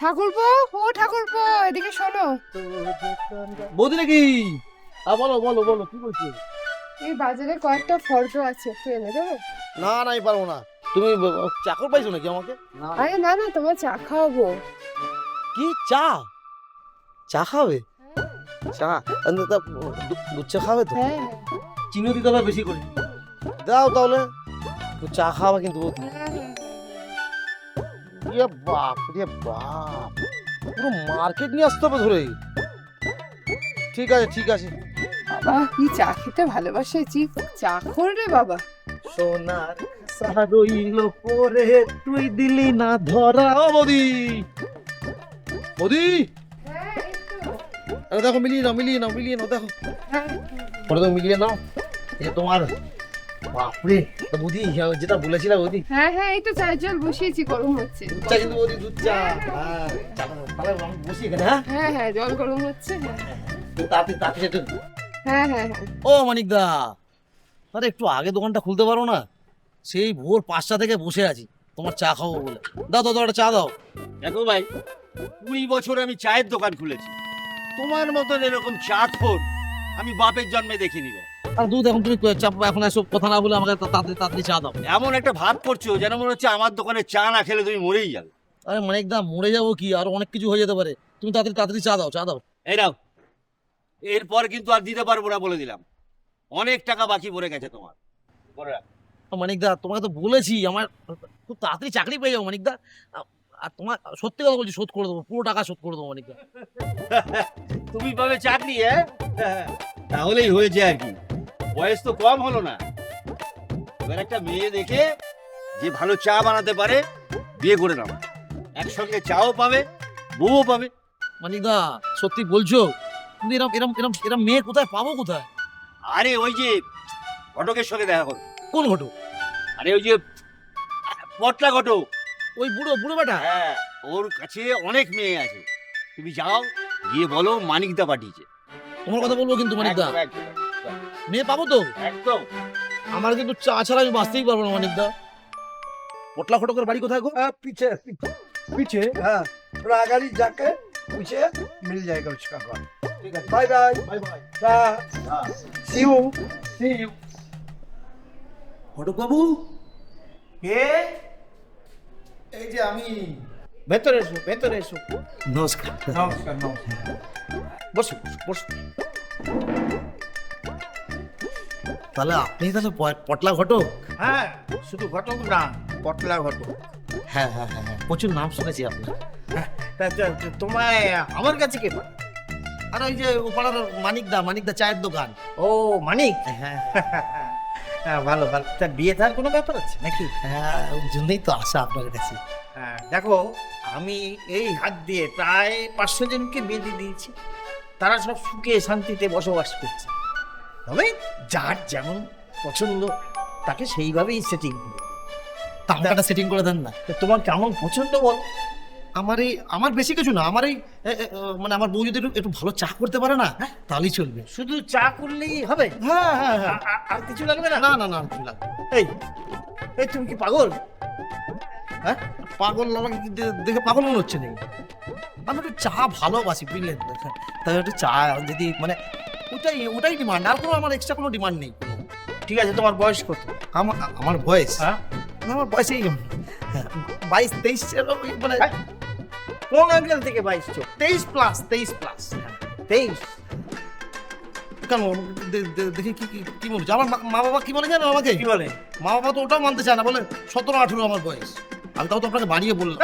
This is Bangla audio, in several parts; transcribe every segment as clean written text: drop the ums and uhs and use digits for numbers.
ঠাকুরপো, ও ঠাকুরপো, এদিকে শোনো। বৌদি নাকি? বলো বলো বলো, কি বলছো? এই বাজারে কয়েকটা ফর্দ আছে, একটু এনে দেবে? না না, আমি পারবো না। তুমি চাকর পাইছো নাকি আমাকে? আরে না না, তোমার চা খাওয়াবো। কি চা? চা খাবে? চা দুধ চা খাবে তো? হ্যাঁ চিনি দিতে হবে বেশি করে। দাও তাহলে, চা খাওয়া কিন্তু বৌদি। ইয়ে বাপ রে বাপ, পুরো মার্কেট নিয়ে আসতে হবে ধরে। ঠিক আছে ঠিক আছে। বাবা কি চা খেতে ভালোবাসে, চা খোর রে বাবা। সোনার খাসা রইল পরে, তুই দিলি না ধরা। ও বৌদি, বৌদি, আরে দেখো, মিলিয়ে নাও মিলিয়ে নাও মিলিয়ে নাও, দেখো ওটা তো মিলিয়ে নাও। এটা তোমার। বাপরে, তো বৌদি যেটা বলেছিলাম বৌদি, হ্যাঁ হ্যাঁ, এই তো চায়ের জল বসিয়েছি, গরম হচ্ছে। দুধ চা কিন্তু বৌদি, দুধ চা। হ্যাঁ, তাহলে আমি বসি এখানে। হ্যাঁ হ্যাঁ হ্যাঁ, জল গরম হচ্ছে। তাড়াতাড়ি তাড়াতাড়ি একটু। হ্যাঁ হ্যাঁ হ্যাঁ। ও মানিক দা, আরে একটু আগে দোকানটা খুলতে পারো না? সেই ভোর 5টা থেকে বসে আছি তোমার চা খাবো বলে। দাও দাও দাও, একটা চা দাও। দেখো ভাই, 20 বছর আমি চায়ের দোকান খুলেছি, তোমার মতন এরকম চা খোর আমি বাপের জন্মে দেখিনি গো। আর দুধ এখন তুমি চাপ, এখন এসব কথা না বলে আমাকে তাড়াতাড়ি তাড়াতাড়ি চা দাও। এমন একটা ভাব করছো যেন মনে হচ্ছে আমার দোকানে চা না খেলে তুমি মরেই যাবে। আরে মানিক দা, মরে যাবো কি, আরো অনেক কিছু হয়ে যেতে পারে। তুমি তাড়াতাড়ি তাড়াতাড়ি চা দাও, চা দাও। এই নাও, এরপর কিন্তু আর দিতে পারবো না বলে দিলাম, অনেক টাকা বাকি পড়ে গেছে তোমার। করে রাখ। মানিক দা, তোমাকে তো বলেছি আমার খুব তাড়াতাড়ি চাকরি পেয়ে যাবো মানিক দা। আর তোমার সত্যি কথা বলছি, শোধ করে দেবো, পুরো টাকা শোধ করে দেবো মানিক দা। তুমি পাবে চাকরি, তাহলেই হয়েছে আর কি। বয়স তো কম হলো না, এবার একটা মেয়ে দেখে যে ভালো চা বানাতে পারে বিয়ে করে নাও, একসঙ্গে চাও পাবে, বউও পাবে। মানিক দা, সত্যি বলছো? কিন্তু এরম এরম এরম এরম মেয়ে কোথায় পাবো, কোথায়? আরে ওই যে ঘটকের সঙ্গে দেখা করো। কোন ঘটো? আরে ওই যে পটলা ঘটক, ওই বুড়ো বুড়ো বেটা? হ্যাঁ, ওর কাছে অনেক মেয়ে আছে, তুমি যাও, গিয়ে বলো মানিকদা পাঠিয়েছে। তোমার কথা বলবো কিন্তু মানিক দা, একদম, একদম, মেয়ে পাবো তো? একদম। আমার কিন্তু চা ছাড়া আমি বাঁচতেই পারবো না মানিক দা। পটলা ঘটকের বাড়ি কোথায় গো? पीछे पीछे हाँ, थोड़ा आगे जाके पीछे मिल जाएगा उसका घर। ঠিক আছে, bye bye bye bye. See you see you. ঘটক বাবু, কে? এই যে আমি। ভেতরে এসো ভেতরে এসো। নমস্কার। নমস্কার নমস্কার। বসো বসো। তাহলে আপনি তাহলে পটলা ঘটক? হ্যাঁ, শুধু ঘটক না, পটলা ঘটক। হ্যাঁ হ্যাঁ হ্যাঁ হ্যাঁ, প্রচুর নাম শুনেছি আপনার। তোমায় আমার কাছে কে পায়? আর ওই যে ওপাড়ার মানিক দা চায়ের দোকান। ও মানিক, হ্যাঁ হ্যাঁ ভালো ভালো। তা বিয়ে থার কোনো ব্যাপার আছে নাকি? হ্যাঁ, ওই জন্যই তো আসা আপনার কাছে। হ্যাঁ, দেখো আমি এই হাত দিয়ে প্রায় 500 জনকে বিয়ে দিয়ে দিয়েছি, তারা সব সুখে শান্তিতে বসবাস করছে। তবে যার যেমন পছন্দ তাকে সেইভাবেই সেটিং করবে। তা আমাকে একটা সেটিং করে দেন না। তো তোমার কেমন পছন্দ বল? আমার বেশি কিছু না, আমার এই মানে আমার বউ যদি একটু একটু ভালো চা করতে পারে না, তাহলেই চলবে। শুধু চা করলেই হবে? হ্যাঁ হ্যাঁ হ্যাঁ। আর কিছু লাগবে না? না না না, কিছু লাগবে না। এই এই তুমি কি পাগল? হ্যাঁ, পাগল আমাকে দেখে পাগল মনে হচ্ছে নাকি? আমি একটু চা ভালোবাসি, বুঝলেন? তাই একটু চা যদি মানে ওটাই ডিমান্ড, আর কোনো আমার এক্সট্রা কোনো ডিমান্ড নেই। ঠিক আছে, তোমার বয়স কত? আমার বয়স, হ্যাঁ, আমার বয়স এই 22-23 মানে কোন অ্যাঙ্গেল থেকে 22? 23+। 23? কেন দেখি কি বলছে আমার মা বাবা? কি বলে জানো আমাকে? কি বলে? মা বাবা তো ওটাও মানতে চায় না, বলে 17-18 আমার বয়স। আমি তাও তো আপনাকে বাড়িয়ে বললাম।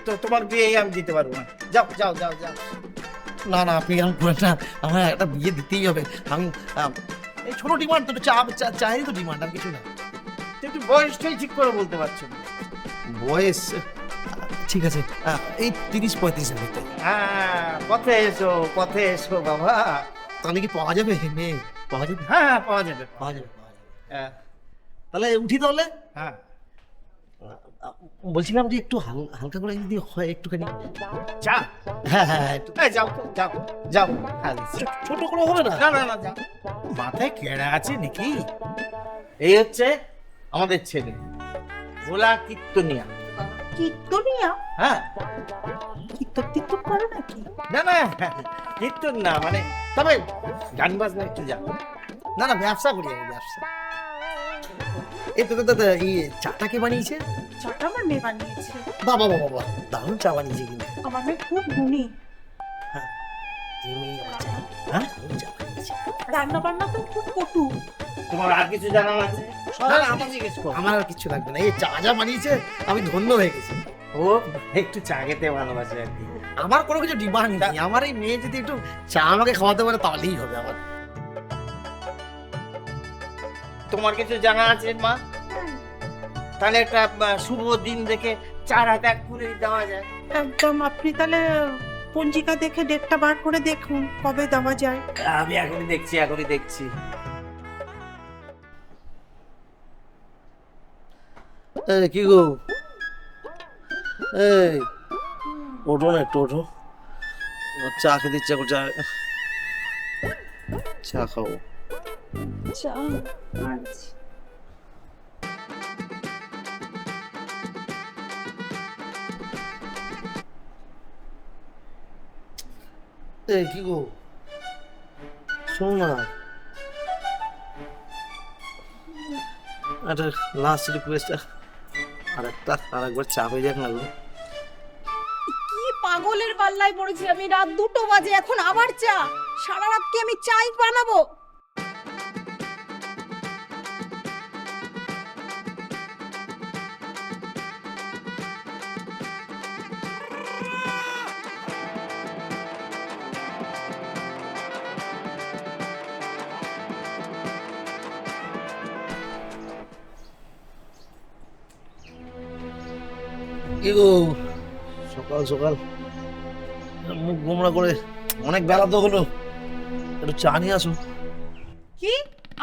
তো তোমার বিয়ে আমি দিতে পারবো না। যাও যাও যাও যাও। না না, আপনি এরকম করেন না, আমার একটা বিয়ে দিতেই হবে। আমি এই ছোট ডিমান্ড তো, চায়েরই তো ডিমান্ড, আর কিছু না। কিন্তু বয়সটাই ঠিক করে বলতে পারছো না। বয়স ঠিক আছে, এই 30-35 ভিতরে। হ্যাঁ, পথে এসো বাবা। তাহলে কি পাওয়া যাবে মেয়ে? পাওয়া যাবে? হ্যাঁ, পাওয়া যাবে। পাওয়া যাবে পাওয়া যাবে। হ্যাঁ তাহলে উঠি তাহলে। হ্যাঁ, বলছিলাম যে একটু হালকা করে যদি হয় একটুখানি। চা? হ্যাঁ হ্যাঁ হ্যাঁ, একটু এই যাও তো, যাও যাও। হ্যাঁ, ছোট করে হবে না? না না না, যাও। মাথায় কেড়া আছে নাকি? এই হচ্ছে আমাদের ছেলে, ভোলা কীর্তনিয়া। কীর্তনিয়া? হ্যাঁ, কীর্তন টির্তন করো নাকি? না না, কীর্তন না, মানে তবে গান বাজনা একটু জানো। না না, ব্যবসা করি আমি, ব্যবসা। এই তো দাদা, এই চাটা কে বানিয়েছে? চাটা আমার মেয়ে বানিয়েছে। বাবা বাবা বাবা, দারুণ চা বানিয়েছে কিন্তু। আমার মেয়ে খুব গুণী। এই মেয়ে আবার চা, হ্যাঁ দারুণ চা বানিয়েছে। রান্না বান্না তো খুব পটু। তোমার আর কিছু জানার আছে? না, না, আমার জিজ্ঞেস করো। আমার আর কিছু লাগবে না, এই চা যা বানিয়েছে আমি ধন্য হয়ে গেছি। ও একটু চা খেতে ভালোবাসে আর কি। আমার কোনো কিছু ডিমান্ড নেই, আমার এই মেয়ে যদি একটু চা আমাকে খাওয়াতে পারে তাহলেই হবে আমার। তোমার কিছু জানা আছে মা? তাহলে একটা শুভ দিন দেখে 4 হাতে এক করে দেওয়া যায়। একদম, আপনি তাহলে পঞ্জিকা দেখে ডেটটা বার করে দেখুন কবে দেওয়া যায়। আমি এখনই দেখছি। এই কি গো, এই ওঠো না, একটু ওঠো, আমার চা খেতে ইচ্ছা করছে, চা খাবো। চা আনছি। এই কি গো, শোনো না, একটা লাস্ট রিকোয়েস্ট, আরেকবার চা হয়ে যাক না গো। কি পাগলের পাল্লায় পড়েছি আমি, রাত 2টো বাজে এখন আবার চা? সারা রাত কি আমি চাই বানাবো? কি গো, সকাল সকাল মুখ গোমড়া করে, অনেক বেলা তো হলো, একটু চা নিয়ে আসো। কি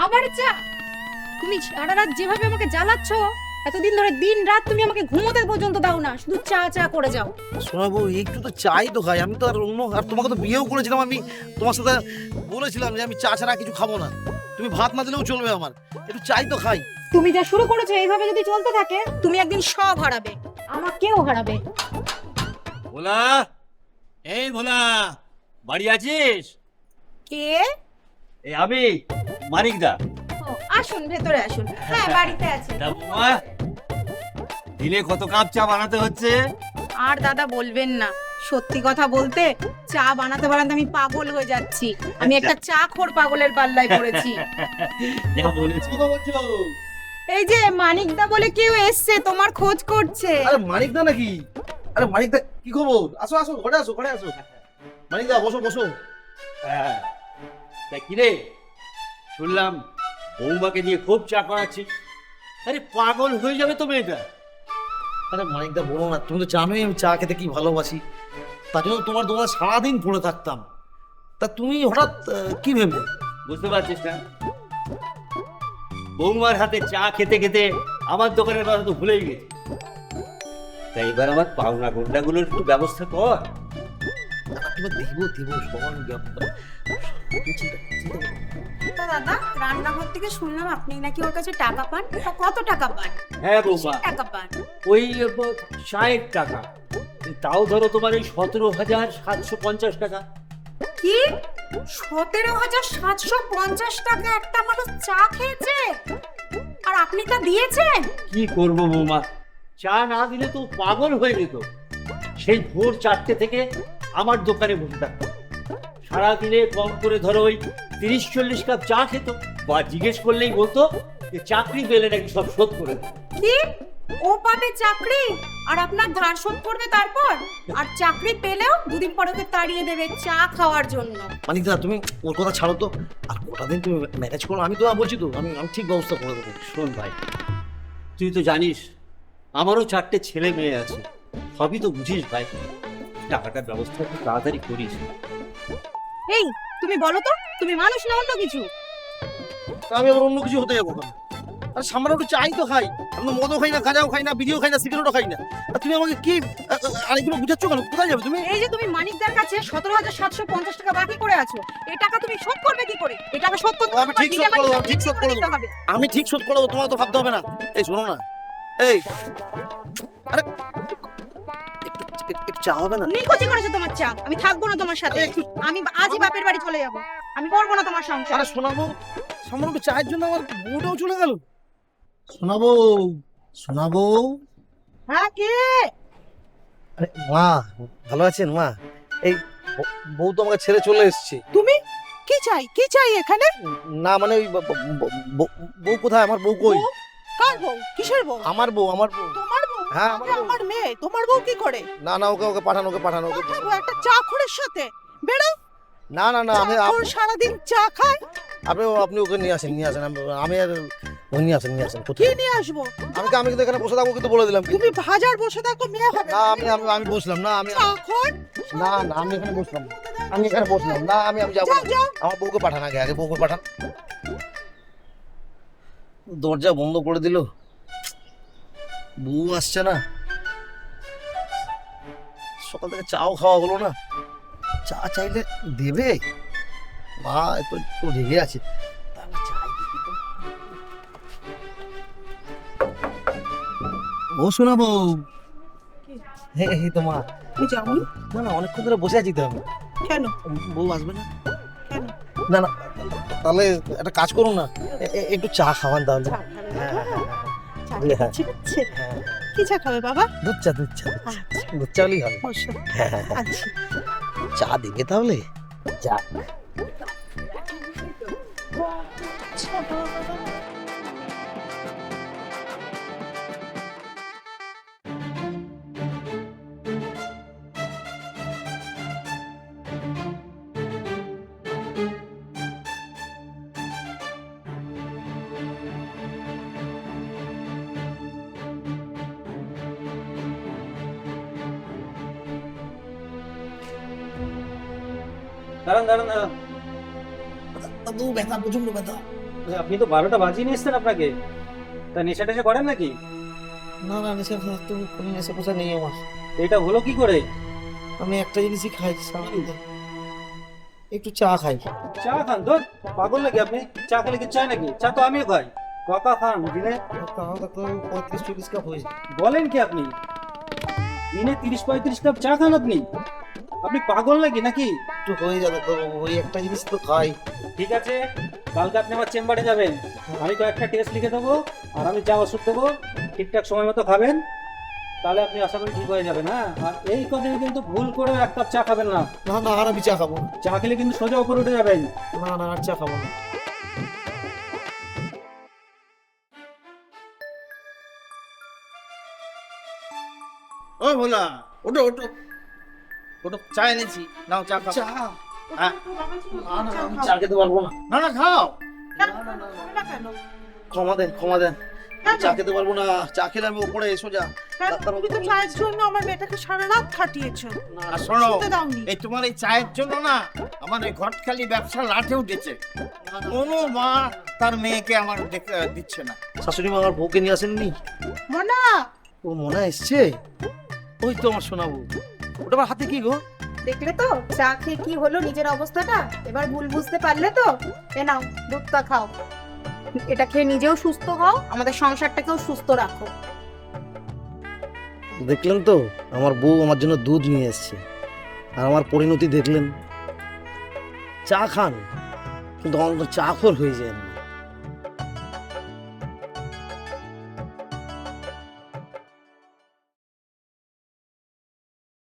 আবার চা? তুমি সারা রাত যেভাবে আমাকে জ্বালাচ্ছ, এতদিন ধরে দিন রাত তুমি আমাকে ঘুমোতে পর্যন্ত দাও না, শুধু চা চা করে যাও। শোনাবো, একটু তো চাই তো খাই, আমি তো আর অন্য, আর তোমাকে তো বিয়েও করেছিলাম, আমি তোমার সাথে বলেছিলাম যে আমি চা ছাড়া কিছু খাবো না, তুমি ভাত না দিলেও চলবে, আমার একটু চাই তো খাই। তুমি যা শুরু করেছো এইভাবে যদি চলতে থাকে, তুমি একদিন সব হারাবে, আমাকেও হারাবে। ভোলা, এই ভোলা, বাড়ি আছিস? কে? এই আমি মানিকদা। ও, আসুন ভেতরে আসুন। হ্যাঁ বাড়িতে আছি। তা বৌমা, দিনে কত কাপ চা বানাতে হচ্ছে? আর দাদা বলবেন না, সত্যি কথা বলতে চা বানাতে বানাতে আমি পাগল হয়ে যাচ্ছি। আমি একটা চা খোর পাগলের পাল্লায় পড়েছি। যা বলেছি তো বলছো। এই যে মানিকদা বলে কেউ এসছে, তোমার খোঁজ করছে। আরে মানিকদা নাকি? আরে মানিকদা, কি খবর? আসো আসো, ঘরে আসো, ঘরে আসো। মানিকদা বসো বসো। হ্যাঁ, তা কি রে, শুনলাম বৌমাকে দিয়ে খুব চা করাচ্ছি। আরে পাগল হয়ে যাবে তো মেয়েটা। আরে মানিকদা বলো না, তুমি তো জানোই আমি চা খেতে কি ভালোবাসি, তার জন্য তোমার দোকানে সারাদিন পড়ে থাকতাম, তা তুমি হঠাৎ কি ভেবে? বুঝতে পারছিস না, বৌমার হাতে চা খেতে খেতে আমার দোকানের কথা তো ভুলেই গেছি। তাই এবার আমার পাওনা গন্ডাগুলোর একটু ব্যবস্থা কর। তোমার দেবো দেবো, সমান ব্যাপার। তা দাদা, রান্নাঘর থেকে শুনলাম আপনি নাকি ওর কাছে টাকা পান। তা কত টাকা পান? হ্যাঁ বৌমা, টাকা পান? ওই 60 টাকা, তাও ধরো তোমার এই 17,750 টাকা। কি 17,750 টাকা একটা মানুষ চা খেয়েছে, আর আপনি তা দিয়েছেন? কি করবো বৌমা, চা না দিলে তো পাগল হয়ে যেত। সেই ভোর 4টে থেকে আমার দোকানে বসে থাকতো, সারাদিনে কম করে ধরো ওই 30-40 কাপ চা খেত, বা জিজ্ঞেস করলেই বলতো যে চাকরি পেলে নাকি সব শোধ করে দেবে। কি ও পাবে চাকরি আর আপনার ধার শোধ করবে তারপর? আর চাকরি পেলেও দুদিন পরে ওকে তাড়িয়ে দেবে চা খাওয়ার জন্য। মানিকদা তুমি ওর কথা ছাড়ো তো, আর কটা দিন তুমি ম্যানেজ করো, আমি তো বলছি তো, আমি ঠিক ব্যবস্থা করে দেবো। শোন ভাই, তুই তো জানিস আমারও 4টে ছেলে মেয়ে আছে, সবই তো বুঝিস ভাই, টাকাটার ব্যবস্থা একটু তাড়াতাড়ি করিস। এই তুমি বলো তো, তুমি মানুষ না অন্য কিছু? তা আমি আবার অন্য কিছু হতে যাবো না? আর সামান্য একটু চাই তো খাই, আমি মদও খাই না, গাঁজাও খাই না, বিড়িও খাই না, সিগারেটও খাই না, আর তুমি আমাকে কি আর এগুলো বুঝাচ্ছ কেন? কোথায় যাবে তুমি? এই যে তুমি মানিকদার কাছে 17,750 টাকা বাকি করে আছো, এই টাকা তুমি শোধ করবে কি করে? এই টাকা শোধ করতে আমি ঠিক শোধ করে দেবো, ঠিক শোধ করে দেবো, আমি ঠিক শোধ করে দেবো, তোমার তো ভাবতে হবে না। এই শোনো না, এই আরে একটু একটু চা হবে না? নিকুচি করেছে তোমার চা, আমি থাকবো না তোমার সাথে, আমি আজই বাপের বাড়ি চলে যাব, আমি করবো না তোমার সংসার। আরে শোনাবো, সামান্য একটু চায়ের জন্য আমার বউটাও চলে গেল। শোনাবো, শোনাবো। হ্যাঁ কে? আরে মা, ভালো আছেন মা? এই বউ তো আমাকে ছেড়ে চলে এসেছে। তুমি কি চাই, কি চাই এখানে? না মানে ওই বউ কোথায়? আমার বউ কই? বউ? কার বউ? কিসের বউ? আমার বউ, আমার বউ। তোমার বউ? হ্যাঁ, আরে আমার মেয়ে, তোমার বউ কি করে? না না, ওকে পাঠানো, ওকে পাঠানো। পাঠাবো একটা চাখরের সাথে? বেরো। না না না, চাখর সারাদিন চা খায়। আপনি ওকে নিয়ে আসেন, নিয়ে আসেন। আমি আর ওই নিয়ে আসেন, নিয়ে আসেন। কি কোথায়? নিয়ে আসবো? আমি কিন্তু এখানে বসে থাকবো, কিন্তু বলে দিলাম। তুমি হাজার বসে থাকো, মেয়ে হবে না আমি বসলাম না, চাখর। না আমি এখানে বসলাম না, আমি এখানে বসলাম না, আমি যাবো যাও না। যাও। আমার বউকে পাঠান, আগে বউকে পাঠান। দরজা বন্ধ করে দিল, বউ আসছে না। সকাল থেকে চাও খাওয়া হলো না, চা চাইলে দেবে? মা একটু রেগে আছে। তাহলে চাই দেখি তো। ও শোনাবো। হে তো মা। তুই যাবি? না না, অনেকক্ষণ ধরে বসে আছি তো আমি। কেন? বউ আসবে না? কেন? না না, তাহলে একটা কাজ করুন না, একটু চা খাওয়ান তাহলে। চা খাবে হ্যাঁ, বাবা? হ্যাঁ, চা হ্যাঁ, হ্যাঁ। ঠিক আছে। হ্যাঁ। কি চা খাবে বাবা? দুধ চা, দুধ চা, দুধ চা হলেই হবে। বসো। হ্যাঁ, হ্যাঁ, হ্যাঁ। আচ্ছা। চা দিবে তাহলে? চা। দাঁড়ান দাঁড়ান দাঁড়ান, দাদু ব্যথা, প্রচন্ড ব্যথা। আপনি তো 12টা বাজিয়ে নিয়ে এসছেন আপনাকে, তা নেশা টেশা করেন নাকি? না না, নেশা কোনো নেশা পোষা নেই আমার। এটা হলো কি করে? আমি একটা জিনিসই খাই সারাদিনে, একটু চা খাই। চা খান তো? পাগল নাকি আপনি? চা খেলে কি চায় নাকি? চা তো আমিও খাই। কাকা খান দিনে, তাহলে তো 35-40 কাপ হয়েছে। বলেন কি আপনি? দিনে 30-35 কাপ চা খান আপনি? আপনি পাগল নাকি? একটু হয়ে যাবে তো, ওই একটা জিনিস তো খাই। ঠিক আছে, কালকে আপনি আমার চেম্বারে যাবেন, আমি তো একটা টেস্ট লিখে দেবো আর আমি যা ওষুধ দেবো ঠিকঠাক সময় মতো খাবেন, তাহলে আপনি আশা করি ঠিক হয়ে যাবেন। হ্যাঁ, আর এই কদিনে কিন্তু ভুল করে এক কাপ চা খাবেন না। না না, আর আমি চা খাবো না। চা খেলে কিন্তু সোজা উপরে উঠে যাবেন। না না, আর চা খাবো না। ও ভোলা, ওটো ওটো ওটো, চা এনেছি, নাও চা খাও। চা? হ্যাঁ। না না, আমি চা খেতে পারবো না। না না, খাও। কেন? না কেন? ক্ষমা দেন, ক্ষমা দেন। কেন? চা খেতে পারবো না, চা খেলে আমি উপরে সোজা। কেন? তুমি তো চায়ের জন্য আমার মেয়েটাকে সারা রাত খাটিয়েছো, আর শোনো, শুতে দাওনি। এই তোমার এই চায়ের জন্য না আমার এই ঘটখালি ব্যবসা লাঠে উঠেছে। কোনো মা তার মেয়েকে আমার দিচ্ছে না। শাশুড়ি মা আমার বউকে নিয়ে আসেননি? মনা, ও মনে এসছে? ওই তো আমার শোনাবো। ওটা আমার হাতে কি গো? দেখলে তো চা খেয়ে কি হলো নিজের অবস্থাটা, এবার ভুল বুঝতে পারলে তো? এ নাও দুধটা খাও, এটা খেয়ে নিজেও সুস্থ হও, আমাদের সংসারটাকেও সুস্থ রাখো। দেখলেন তো, আমার বউ আমার জন্য দুধ নিয়ে এসছে, আর আমার পরিণতি দেখলেন। চা খান, কিন্তু অন্তত চা খোর হয়ে যায় না।